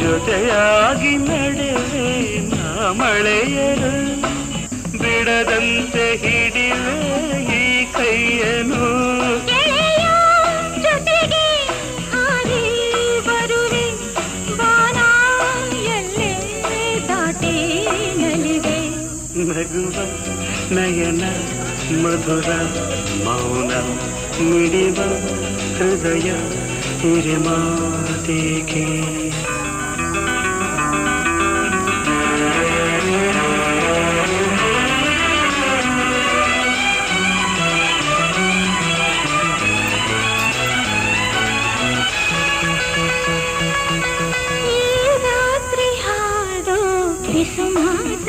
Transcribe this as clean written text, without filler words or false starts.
ಜೊತೆಯಾಗಿ ನಡೆವೆ ನಾ ಮಳೆಯರು ಬಿಡದಂತೆ ಹಿಡಿವೆ ಈ ಕೈಯನು ಜೊತೆಗೆ ಹಾರಿ ಬರುವೆ ಬಾನ ಎಲ್ಲೇ ದಾಟಿ ನಲಿವೆ ನಗುವ ನಯನ ಮಧುರ ಮೌನ ಮಿಡಿವ ಹೃದಯ ಹಿರಿಮಾತೇಕೆ ಈ ರಾತ್ರಿ ಹಾಡೋ ಕಿಸುಮಾತ